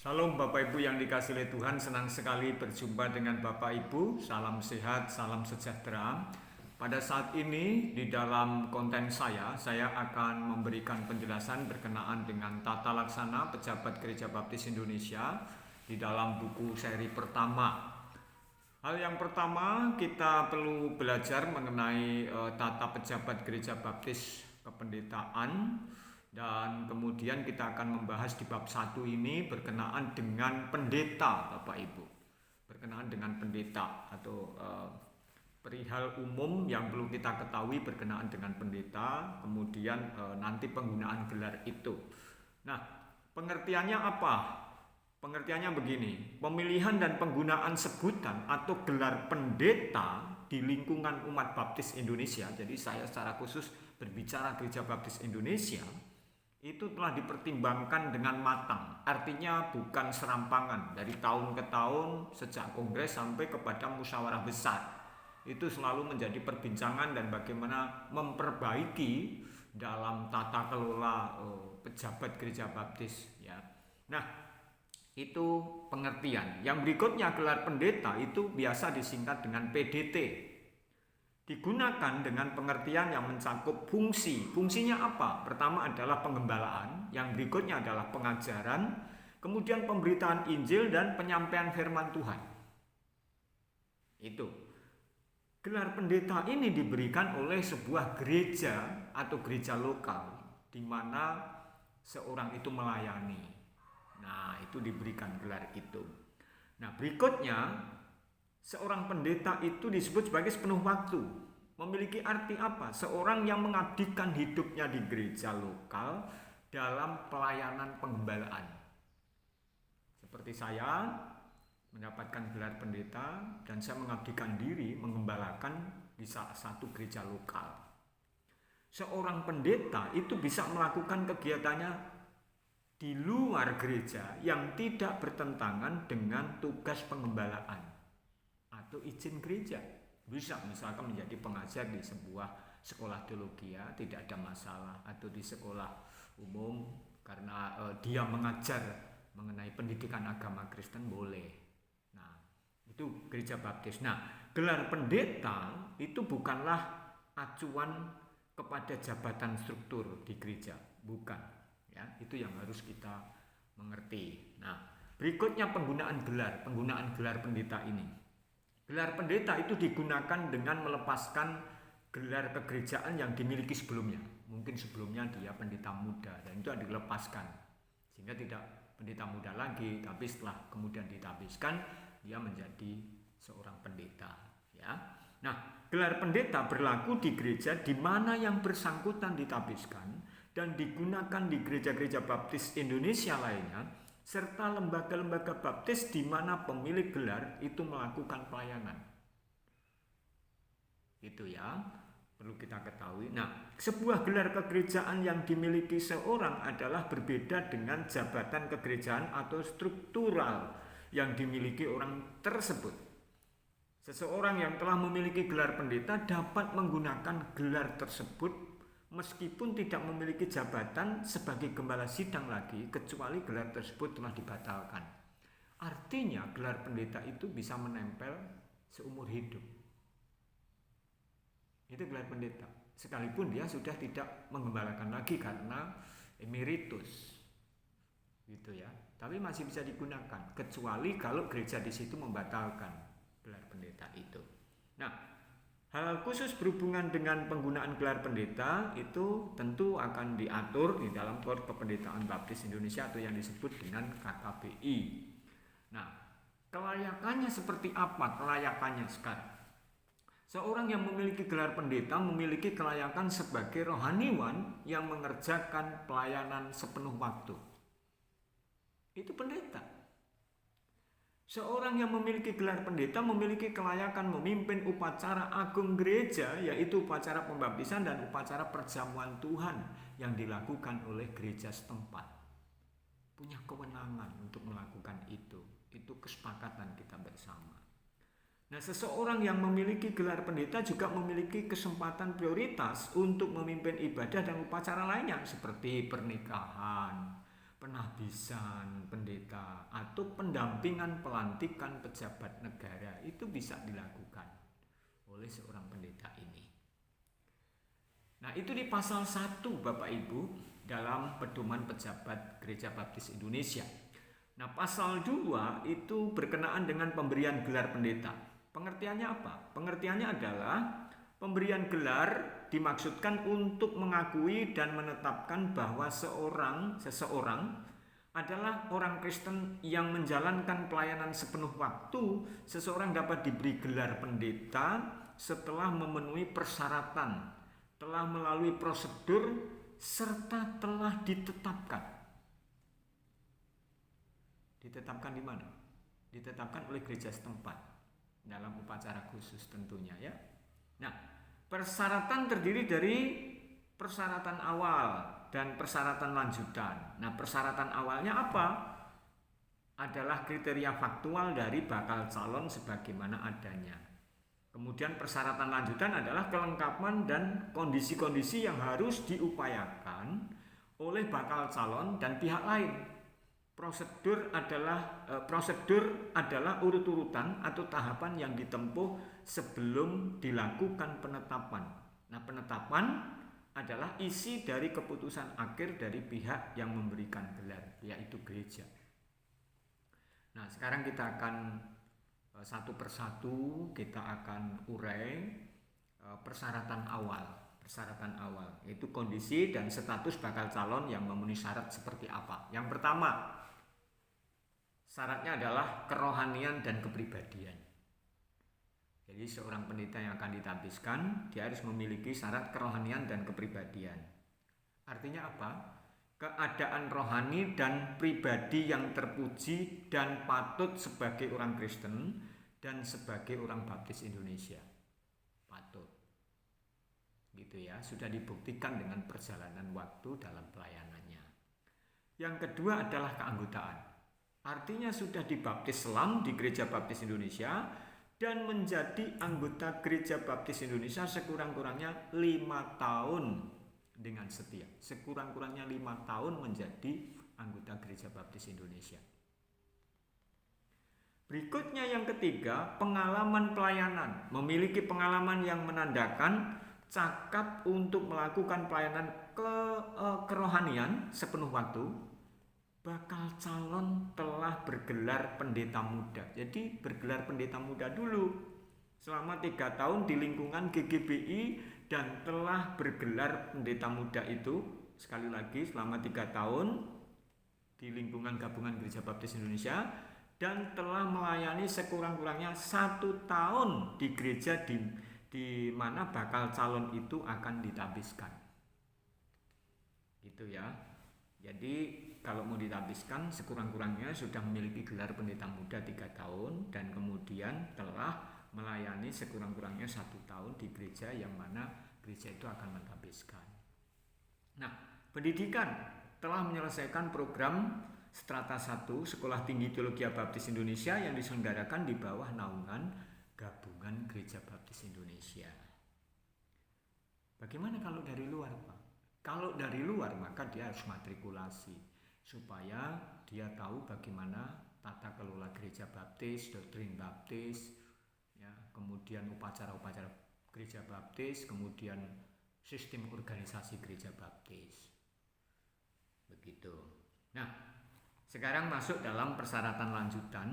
Shalom Bapak Ibu yang dikasihi oleh Tuhan, senang sekali berjumpa dengan Bapak Ibu. Salam sehat, salam sejahtera. Pada saat ini di dalam konten saya akan memberikan penjelasan berkenaan dengan tata laksana pejabat Gereja Baptis Indonesia di dalam buku seri pertama. Hal yang pertama, kita perlu belajar mengenai tata pejabat Gereja Baptis Kependetaan. Dan kemudian kita akan membahas di bab 1 ini berkenaan dengan pendeta, Bapak Ibu. Berkenaan dengan pendeta atau perihal umum yang perlu kita ketahui berkenaan dengan pendeta, kemudian nanti penggunaan gelar itu. Nah, pengertiannya apa? Pengertiannya begini, pemilihan dan penggunaan sebutan atau gelar pendeta di lingkungan umat Baptis Indonesia, jadi saya secara khusus berbicara Gereja Baptis Indonesia, itu telah dipertimbangkan dengan matang. Artinya bukan serampangan dari tahun ke tahun, sejak kongres sampai kepada musyawarah besar. Itu selalu menjadi perbincangan dan bagaimana memperbaiki dalam tata kelola pejabat Gereja Baptis ya. Nah, itu pengertian. Yang berikutnya, gelar pendeta itu biasa disingkat dengan PDT. Digunakan dengan pengertian yang mencakup fungsi. Fungsinya apa? Pertama adalah pengembalaan, yang berikutnya adalah pengajaran, kemudian pemberitaan Injil dan penyampaian firman Tuhan. Itu. Gelar pendeta ini diberikan oleh sebuah gereja atau gereja lokal di mana seorang itu melayani. Nah, itu diberikan gelar itu. Nah, berikutnya seorang pendeta itu disebut sebagai sepenuh waktu. Memiliki arti apa? Seorang yang mengabdikan hidupnya di gereja lokal dalam pelayanan pengembalaan. Seperti saya mendapatkan gelar pendeta dan saya mengabdikan diri mengembalakan di salah satu gereja lokal. Seorang pendeta itu bisa melakukan kegiatannya di luar gereja yang tidak bertentangan dengan tugas pengembalaan atau izin gereja. Bisa misalkan menjadi pengajar di sebuah sekolah teologi, tidak ada masalah, atau di sekolah umum karena dia mengajar mengenai pendidikan agama Kristen boleh. Nah, itu gereja Baptis. Nah, gelar pendeta itu bukanlah acuan kepada jabatan struktur di gereja, bukan. Ya, itu yang harus kita mengerti. Nah, berikutnya penggunaan gelar pendeta ini. Gelar pendeta itu digunakan dengan melepaskan gelar kegerejaan yang dimiliki sebelumnya. Mungkin sebelumnya dia pendeta muda dan itu dilepaskan. Sehingga tidak pendeta muda lagi, tapi setelah kemudian ditabiskan, dia menjadi seorang pendeta. Ya. Nah, gelar pendeta berlaku di gereja di mana yang bersangkutan ditabiskan dan digunakan di gereja-gereja Baptis Indonesia lainnya, serta lembaga-lembaga baptis di mana pemilik gelar itu melakukan pelayanan. Itu ya, perlu kita ketahui. Nah, sebuah gelar kegerejaan yang dimiliki seorang adalah berbeda dengan jabatan kegerejaan atau struktural yang dimiliki orang tersebut. Seseorang yang telah memiliki gelar pendeta dapat menggunakan gelar tersebut meskipun tidak memiliki jabatan sebagai gembala sidang lagi, kecuali gelar tersebut telah dibatalkan. Artinya gelar pendeta itu bisa menempel seumur hidup. Itu gelar pendeta. Sekalipun dia sudah tidak menggembalakan lagi karena emeritus. Gitu ya. Tapi masih bisa digunakan, kecuali kalau gereja di situ membatalkan gelar pendeta itu. Nah, hal khusus berhubungan dengan penggunaan gelar pendeta itu tentu akan diatur di dalam Kode Kependetaan Baptis Indonesia atau yang disebut dengan KKBI. Nah, kelayakannya seperti apa? Kelayakannya sekarang. Seorang yang memiliki gelar pendeta memiliki kelayakan sebagai rohaniwan yang mengerjakan pelayanan sepenuh waktu. Itu pendeta. Seorang yang memiliki gelar pendeta memiliki kelayakan memimpin upacara agung gereja, yaitu upacara pembaptisan dan upacara perjamuan Tuhan yang dilakukan oleh gereja setempat. Punya kewenangan untuk melakukan itu. Itu kesepakatan kita bersama. Nah, seseorang yang memiliki gelar pendeta juga memiliki kesempatan prioritas untuk memimpin ibadah dan upacara lainnya seperti pernikahan, penahbisan pendeta atau pendampingan pelantikan pejabat negara itu bisa dilakukan oleh seorang pendeta ini. Nah, itu di pasal 1 Bapak Ibu dalam pedoman pejabat Gereja Baptis Indonesia. Nah, pasal 2 itu berkenaan dengan pemberian gelar pendeta. Pengertiannya apa? Pengertiannya adalah pemberian gelar dimaksudkan untuk mengakui dan menetapkan bahwa seseorang adalah orang Kristen yang menjalankan pelayanan sepenuh waktu. Seseorang dapat diberi gelar pendeta setelah memenuhi persyaratan, telah melalui prosedur, serta telah ditetapkan. Ditetapkan di mana? Ditetapkan oleh gereja setempat dalam upacara khusus tentunya ya. Nah, persyaratan terdiri dari persyaratan awal dan persyaratan lanjutan. Nah, persyaratan awalnya apa? Adalah kriteria faktual dari bakal calon sebagaimana adanya. Kemudian persyaratan lanjutan adalah kelengkapan dan kondisi-kondisi yang harus diupayakan oleh bakal calon dan pihak lain. Prosedur adalah urut-urutan atau tahapan yang ditempuh sebelum dilakukan penetapan. Nah, penetapan adalah isi dari keputusan akhir dari pihak yang memberikan gelar, yaitu gereja. Nah, sekarang kita akan satu persatu kita akan urai persyaratan awal. Persyaratan awal yaitu kondisi dan status bakal calon yang memenuhi syarat seperti apa. Yang pertama, syaratnya adalah kerohanian dan kepribadian. Jadi seorang pendeta yang akan ditabiskan, dia harus memiliki syarat kerohanian dan kepribadian. Artinya apa? Keadaan rohani dan pribadi yang terpuji dan patut sebagai orang Kristen dan sebagai orang Baptis Indonesia. Patut. Gitu ya, sudah dibuktikan dengan perjalanan waktu dalam pelayanannya. Yang kedua adalah keanggotaan. Artinya sudah dibaptis selam di Gereja Baptis Indonesia dan menjadi anggota Gereja Baptis Indonesia sekurang-kurangnya 5 tahun dengan setia. Sekurang-kurangnya 5 tahun menjadi anggota Gereja Baptis Indonesia. Berikutnya yang ketiga, pengalaman pelayanan. Memiliki pengalaman yang menandakan cakap untuk melakukan pelayanan kerohanian sepenuh waktu. Bakal calon telah bergelar pendeta muda. Jadi bergelar pendeta muda dulu selama 3 tahun di lingkungan GGBI dan telah bergelar pendeta muda itu sekali lagi selama 3 tahun di lingkungan gabungan Gereja Baptis Indonesia dan telah melayani sekurang-kurangnya 1 tahun di gereja di mana bakal calon itu akan ditabiskan. Gitu ya. Jadi kalau mau ditabiskan sekurang-kurangnya sudah memiliki gelar pendeta muda 3 tahun dan kemudian telah melayani sekurang-kurangnya 1 tahun di gereja yang mana gereja itu akan mentabiskan. Nah, pendidikan telah menyelesaikan program Strata 1 Sekolah Tinggi Teologi Baptis Indonesia yang diselenggarakan di bawah naungan Gabungan Gereja Baptis Indonesia. Bagaimana kalau dari luar, Pak? Kalau dari luar maka dia harus matrikulasi supaya dia tahu bagaimana tata kelola gereja baptis, doktrin baptis, ya, kemudian upacara-upacara gereja baptis, kemudian sistem organisasi gereja baptis. Begitu. Nah, sekarang masuk dalam persyaratan lanjutan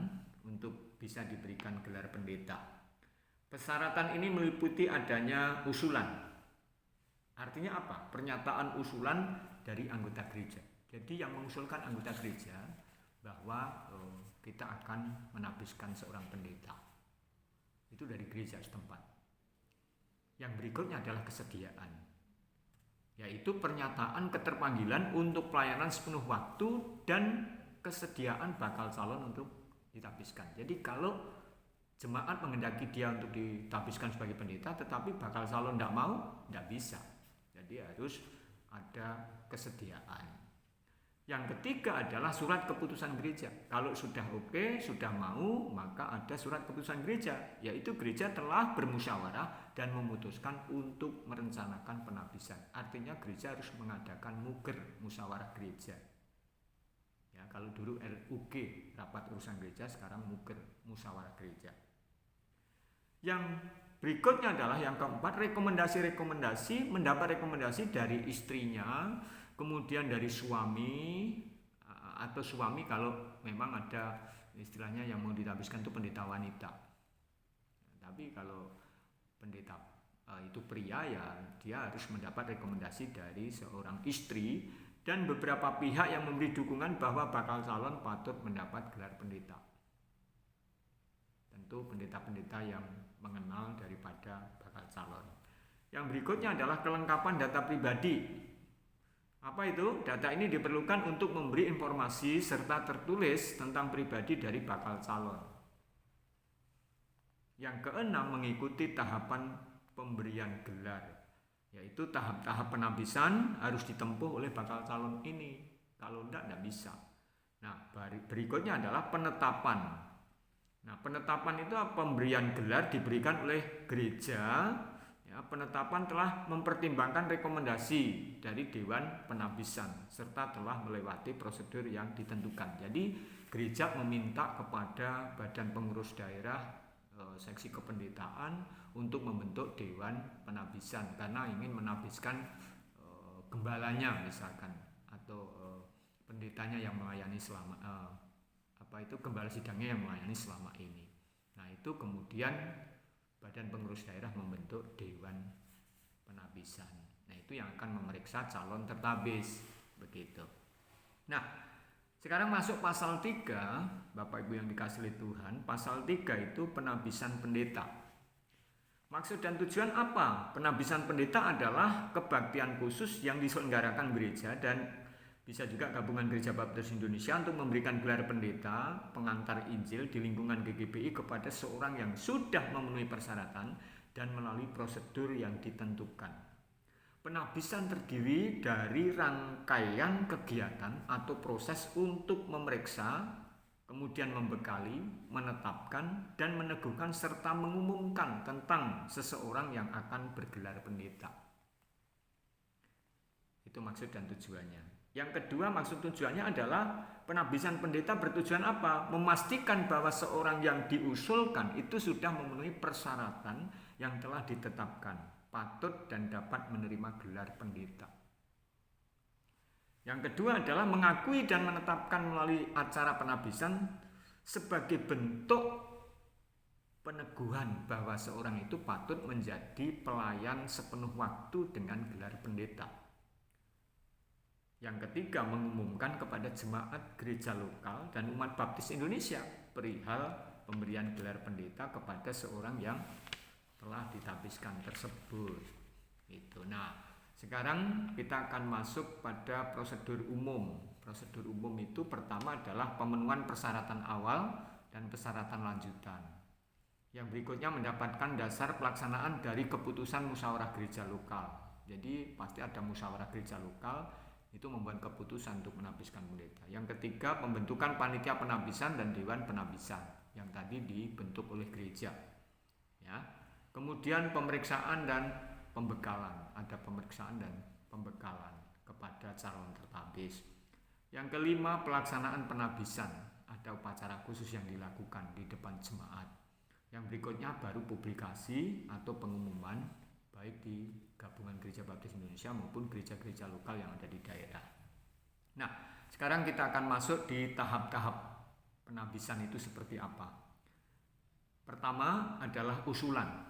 untuk bisa diberikan gelar pendeta. Persyaratan ini meliputi adanya usulan. Artinya apa? Pernyataan usulan dari anggota gereja. Jadi yang mengusulkan anggota gereja bahwa kita akan menabiskan seorang pendeta. Itu dari gereja setempat. Yang berikutnya adalah kesediaan. Yaitu pernyataan keterpanggilan untuk pelayanan sepenuh waktu dan kesediaan bakal calon untuk ditabiskan. Jadi kalau jemaat menghendaki dia untuk ditabiskan sebagai pendeta tetapi bakal calon tidak mau, tidak bisa. Jadi harus ada kesediaan. Yang ketiga adalah surat keputusan gereja. Kalau sudah oke, sudah mau, maka ada surat keputusan gereja, yaitu gereja telah bermusyawarah dan memutuskan untuk merencanakan penabisan. Artinya gereja harus mengadakan muger, musyawarah gereja. Kalau dulu RUG, rapat urusan gereja, sekarang MUGER, musyawarah gereja. Yang berikutnya adalah yang keempat, rekomendasi-rekomendasi, mendapat rekomendasi dari istrinya, kemudian dari suami, atau suami kalau memang ada istilahnya yang mau ditabiskan itu pendeta wanita. Tapi kalau pendeta itu pria, ya dia harus mendapat rekomendasi dari seorang istri dan beberapa pihak yang memberi dukungan bahwa bakal calon patut mendapat gelar pendeta. Tentu pendeta-pendeta yang mengenal daripada bakal calon. Yang berikutnya adalah kelengkapan data pribadi. Apa itu? Data ini diperlukan untuk memberi informasi serta tertulis tentang pribadi dari bakal calon. Yang keenam, mengikuti tahapan pemberian gelar, yaitu tahap-tahap penabisan harus ditempuh oleh bakal calon ini. Kalau tidak bisa. Nah, berikutnya adalah penetapan. Nah, penetapan itu pemberian gelar diberikan oleh gereja. Ya, penetapan telah mempertimbangkan rekomendasi dari Dewan Penabisan serta telah melewati prosedur yang ditentukan. Jadi, gereja meminta kepada Badan Pengurus Daerah seksi kependetaan untuk membentuk Dewan Penabisan karena ingin menabiskan gembalanya misalkan atau pendetanya yang melayani selama gembala sidangnya yang melayani selama ini. Nah, itu kemudian Badan Pengurus Daerah membentuk Dewan Penabisan. Nah, itu yang akan memeriksa calon tertabis begitu. Nah, sekarang masuk pasal 3, Bapak Ibu yang dikasihi Tuhan. Pasal 3 itu penabisan pendeta. Maksud dan tujuan apa? Penabisan pendeta adalah kebaktian khusus yang diselenggarakan gereja dan bisa juga Gabungan Gereja Baptis Indonesia untuk memberikan gelar pendeta, pengantar Injil di lingkungan GGBI kepada seorang yang sudah memenuhi persyaratan dan melalui prosedur yang ditentukan. Penabisan terdiri dari rangkaian kegiatan atau proses untuk memeriksa, kemudian membekali, menetapkan, dan meneguhkan serta mengumumkan tentang seseorang yang akan bergelar pendeta. Itu maksud dan tujuannya. Yang kedua, maksud tujuannya adalah penabisan pendeta bertujuan apa? Memastikan bahwa seorang yang diusulkan itu sudah memenuhi persyaratan yang telah ditetapkan, patut dan dapat menerima gelar pendeta. Yang kedua adalah mengakui dan menetapkan melalui acara penabisan sebagai bentuk peneguhan bahwa seorang itu patut menjadi pelayan sepenuh waktu dengan gelar pendeta. Yang ketiga, mengumumkan kepada jemaat gereja lokal dan umat baptis Indonesia perihal pemberian gelar pendeta kepada seorang yang telah ditabiskan tersebut. Itu. Nah, sekarang kita akan masuk pada prosedur umum. Prosedur umum itu pertama adalah pemenuhan persyaratan awal dan persyaratan lanjutan. Yang berikutnya mendapatkan dasar pelaksanaan dari keputusan musyawarah gereja lokal. Jadi pasti ada musyawarah gereja lokal itu membuat keputusan untuk menabiskan pendeta. Yang ketiga, pembentukan panitia penabisan dan dewan penabisan yang tadi dibentuk oleh gereja. Ya. Kemudian pemeriksaan dan pembekalan, ada pemeriksaan dan pembekalan kepada calon tertabis. Yang kelima, pelaksanaan penabisan, ada upacara khusus yang dilakukan di depan jemaat. Yang berikutnya baru publikasi atau pengumuman baik di Gabungan Gereja Baptis Indonesia maupun gereja-gereja lokal yang ada di daerah. Nah, sekarang kita akan masuk di tahap-tahap penabisan itu seperti apa. Pertama adalah usulan.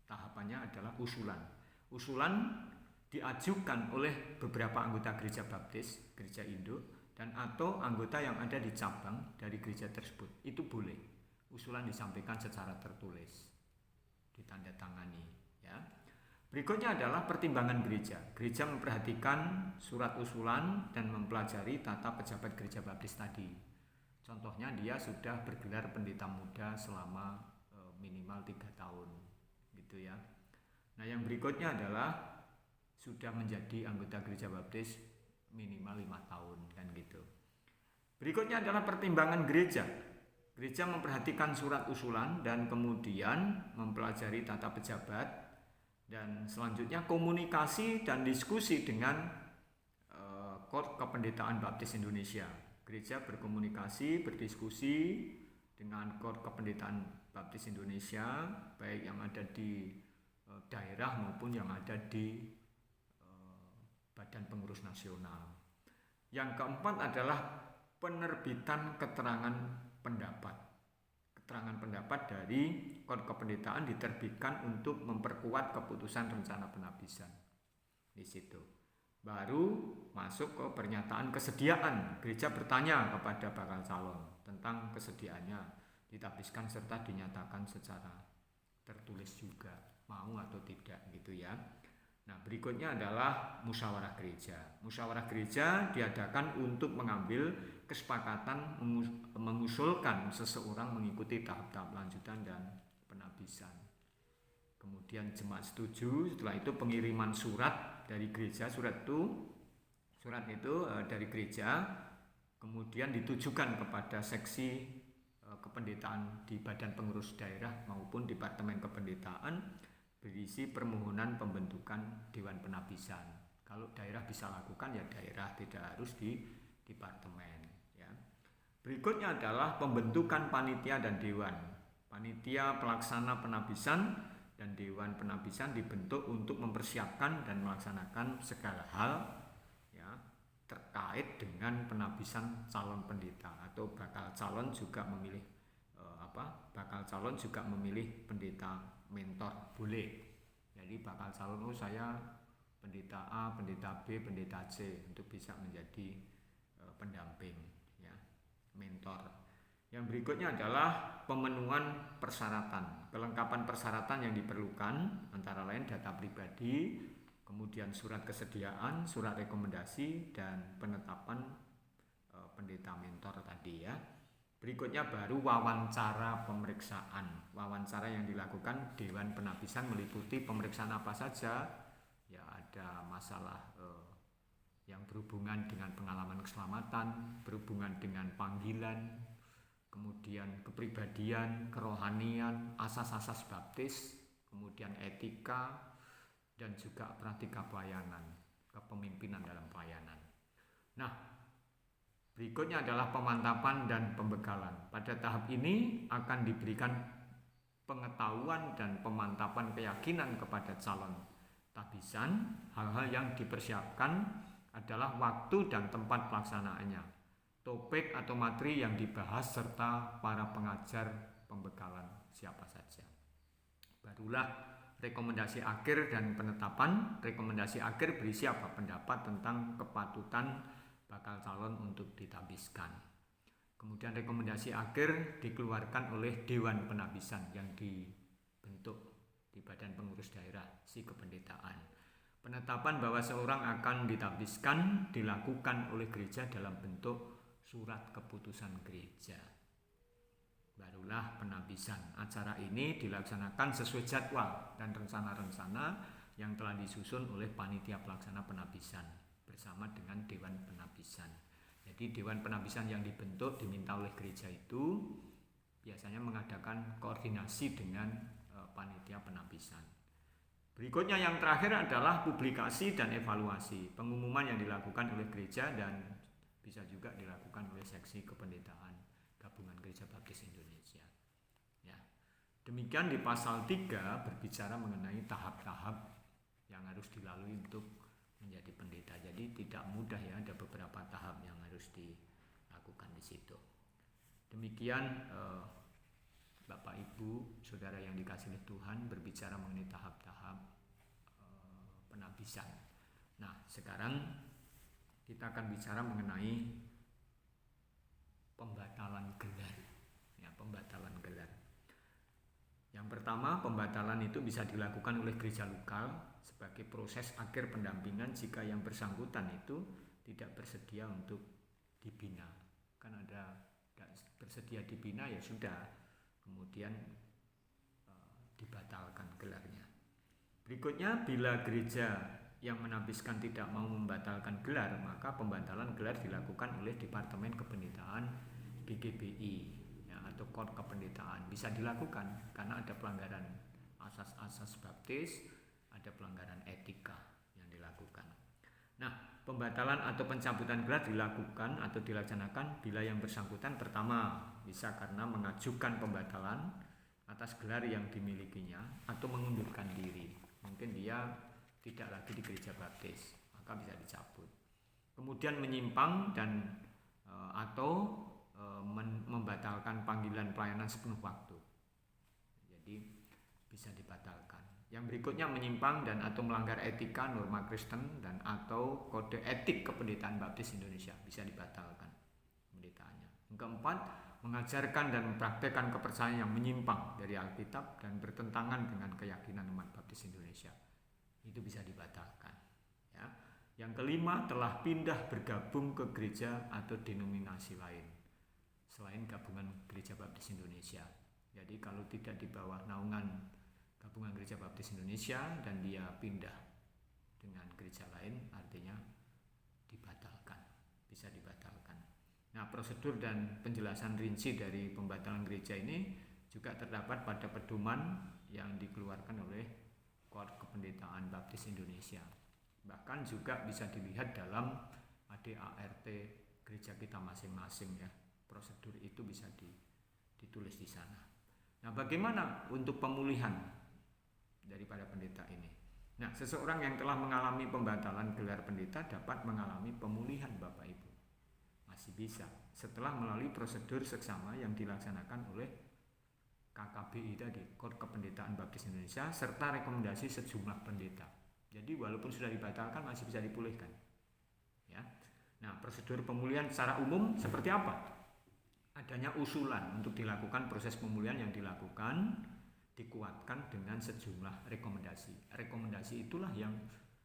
Tahapannya adalah usulan. Usulan diajukan oleh beberapa anggota gereja baptis, gereja induk, dan atau anggota yang ada di cabang dari gereja tersebut. Itu boleh. Usulan disampaikan secara tertulis, ditandatangani. Ya. Berikutnya adalah pertimbangan gereja. Gereja memperhatikan surat usulan dan mempelajari tata pejabat gereja baptis tadi. Contohnya dia sudah bergelar pendeta muda selama minimal 3 tahun. Gitu ya. Nah, yang berikutnya adalah sudah menjadi anggota gereja baptis minimal 5 tahun kan gitu. Berikutnya adalah pertimbangan gereja. Gereja memperhatikan surat usulan dan kemudian mempelajari tata pejabat dan selanjutnya komunikasi dan diskusi dengan Kod Kependetaan Baptis Indonesia. gereja berkomunikasi, berdiskusi dengan KOR Kependetaan Baptis Indonesia, baik yang ada di daerah maupun yang ada di Badan Pengurus Nasional. Yang keempat adalah penerbitan keterangan pendapat. Keterangan pendapat dari KOR Kependetaan diterbitkan untuk memperkuat keputusan rencana penabisan. Di situ baru masuk ke pernyataan kesediaan. Gereja bertanya kepada bakal calon tentang kesediaannya ditabiskan serta dinyatakan secara tertulis juga mau atau tidak gitu ya. Nah, berikutnya adalah musyawarah gereja. Musyawarah gereja diadakan untuk mengambil kesepakatan mengusulkan seseorang mengikuti tahap-tahap lanjutan dan penabisan. Kemudian jemaat setuju, setelah itu pengiriman surat dari gereja, surat itu dari gereja kemudian ditujukan kepada seksi kependetaan di Badan Pengurus Daerah maupun Departemen Kependetaan berisi permohonan pembentukan Dewan Penabisan. Kalau daerah bisa lakukan ya daerah, tidak harus di departemen ya. Berikutnya adalah pembentukan panitia dan dewan. Panitia pelaksana penabisan dan dewan penabisan dibentuk untuk mempersiapkan dan melaksanakan segala hal ya terkait dengan penabisan calon pendeta, atau bakal calon juga memilih pendeta mentor boleh. Jadi bakal calon saya pendeta A, pendeta B, pendeta C untuk bisa menjadi pendamping ya, mentor. Yang berikutnya adalah pemenuhan persyaratan. Kelengkapan persyaratan yang diperlukan antara lain data pribadi, kemudian surat kesediaan, surat rekomendasi, dan penetapan pendeta mentor tadi ya. Berikutnya baru wawancara pemeriksaan. Wawancara yang dilakukan Dewan Penabisan meliputi pemeriksaan apa saja? Ya ada masalah yang berhubungan dengan pengalaman keselamatan, berhubungan dengan panggilan, kemudian kepribadian, kerohanian, asas-asas baptis, kemudian etika, dan juga praktika pelayanan, kepemimpinan dalam pelayanan. Nah, berikutnya adalah pemantapan dan pembekalan. Pada tahap ini akan diberikan pengetahuan dan pemantapan keyakinan kepada calon tabisan. Hal-hal yang dipersiapkan adalah waktu dan tempat pelaksanaannya, topik atau materi yang dibahas, serta para pengajar pembekalan siapa saja. Barulah rekomendasi akhir dan penetapan. Rekomendasi akhir berisi apa? Pendapat tentang kepatutan bakal calon untuk ditabiskan. Kemudian rekomendasi akhir dikeluarkan oleh Dewan Penabisan yang dibentuk di Badan Pengurus Daerah si kependetaan. Penetapan bahwa seorang akan ditabiskan dilakukan oleh gereja dalam bentuk surat keputusan gereja. Barulah penabisan. Acara ini dilaksanakan sesuai jadwal dan rencana-rencana yang telah disusun oleh panitia pelaksana penabisan bersama dengan Dewan Penabisan. Jadi Dewan Penabisan yang dibentuk diminta oleh gereja itu biasanya mengadakan koordinasi dengan panitia penabisan. Berikutnya yang terakhir adalah publikasi dan evaluasi. Pengumuman yang dilakukan oleh gereja dan bisa juga dilakukan oleh seksi kependetaan Gabungan Gereja Baptis Indonesia. Ya. Demikian di pasal 3 berbicara mengenai tahap-tahap yang harus dilalui untuk menjadi pendeta. Jadi tidak mudah ya, ada beberapa tahap yang harus dilakukan di situ. Demikian Bapak Ibu, Saudara yang dikasihi oleh Tuhan, berbicara mengenai tahap-tahap penabisan. Nah, sekarang kita akan bicara mengenai pembatalan gelar. Ya, pembatalan gelar. Yang pertama, pembatalan itu bisa dilakukan oleh gereja lokal sebagai proses akhir pendampingan jika yang bersangkutan itu tidak bersedia untuk dibina. Kan ada tidak bersedia dibina ya sudah, kemudian dibatalkan gelarnya. Berikutnya, bila gereja yang menabiskan tidak mau membatalkan gelar, maka pembatalan gelar dilakukan oleh Departemen Kependetaan BGBI ya, atau KOR Kependetaan. Bisa dilakukan karena ada pelanggaran asas-asas baptis, ada pelanggaran etika yang dilakukan. Nah, pembatalan atau pencabutan gelar dilakukan atau dilaksanakan bila yang bersangkutan pertama bisa karena mengajukan pembatalan atas gelar yang dimilikinya atau mengundurkan diri. Mungkin dia tidak lagi di gereja baptis, maka bisa dicabut. Kemudian menyimpang dan atau membatalkan panggilan pelayanan sepenuh waktu. Jadi bisa dibatalkan. Yang berikutnya menyimpang dan atau melanggar etika norma Kristen dan atau kode etik Kependetaan Baptis Indonesia, bisa dibatalkan pendetaannya. Yang keempat, mengajarkan dan mempraktekkan kepercayaan yang menyimpang dari Alkitab dan bertentangan dengan keyakinan umat Baptis Indonesia, itu bisa dibatalkan. Ya. Yang kelima, telah pindah bergabung ke gereja atau denominasi lain selain gabungan Gereja Baptis Indonesia. Jadi kalau tidak di bawah naungan Gabungan Gereja Baptis Indonesia dan dia pindah dengan gereja lain, artinya dibatalkan, bisa dibatalkan. Nah, prosedur dan penjelasan rinci dari pembatalan gereja ini juga terdapat pada pedoman yang dikeluarkan oleh Koord Kependetaan Baptis Indonesia. Bahkan juga bisa dilihat dalam ADART gereja kita masing-masing ya. Prosedur itu bisa ditulis di sana. Nah, bagaimana untuk pemulihan daripada pendeta ini? Nah, seseorang yang telah mengalami pembatalan gelar pendeta dapat mengalami pemulihan Bapak Ibu. Masih bisa setelah melalui prosedur seksama yang dilaksanakan oleh KKBI tadi, Koord Kependetaan Baptis Indonesia, serta rekomendasi sejumlah pendeta. Jadi walaupun sudah dibatalkan masih bisa dipulihkan. Ya. Nah, prosedur pemulihan secara umum seperti apa? Adanya usulan untuk dilakukan proses pemulihan yang dilakukan dikuatkan dengan sejumlah rekomendasi. Rekomendasi itulah yang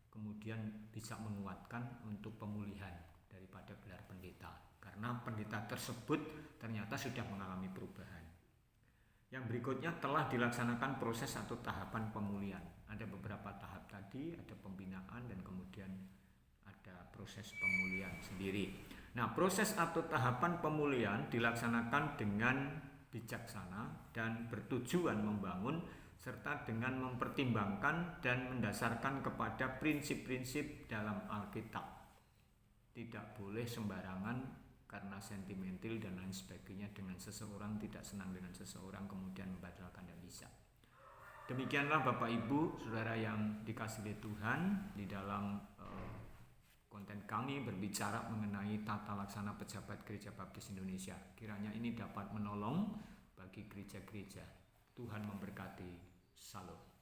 kemudian bisa menguatkan untuk pemulihan daripada gelar pendeta, karena pendeta tersebut ternyata sudah mengalami perubahan. Yang berikutnya, telah dilaksanakan proses atau tahapan pemulihan. Ada beberapa tahap tadi, ada pembinaan dan kemudian ada proses pemulihan sendiri. Nah, proses atau tahapan pemulihan dilaksanakan dengan bijaksana dan bertujuan membangun serta dengan mempertimbangkan dan mendasarkan kepada prinsip-prinsip dalam Alkitab. Tidak boleh sembarangan karena sentimental dan lain sebagainya, dengan seseorang tidak senang dengan seseorang kemudian membatalkan, dan bisa. Demikianlah Bapak Ibu Saudara yang dikasihi oleh Tuhan, di dalam konten kami berbicara mengenai tata laksana pejabat Gereja Baptis Indonesia. Kiranya ini dapat menolong bagi gereja-gereja. Tuhan memberkati. Salam.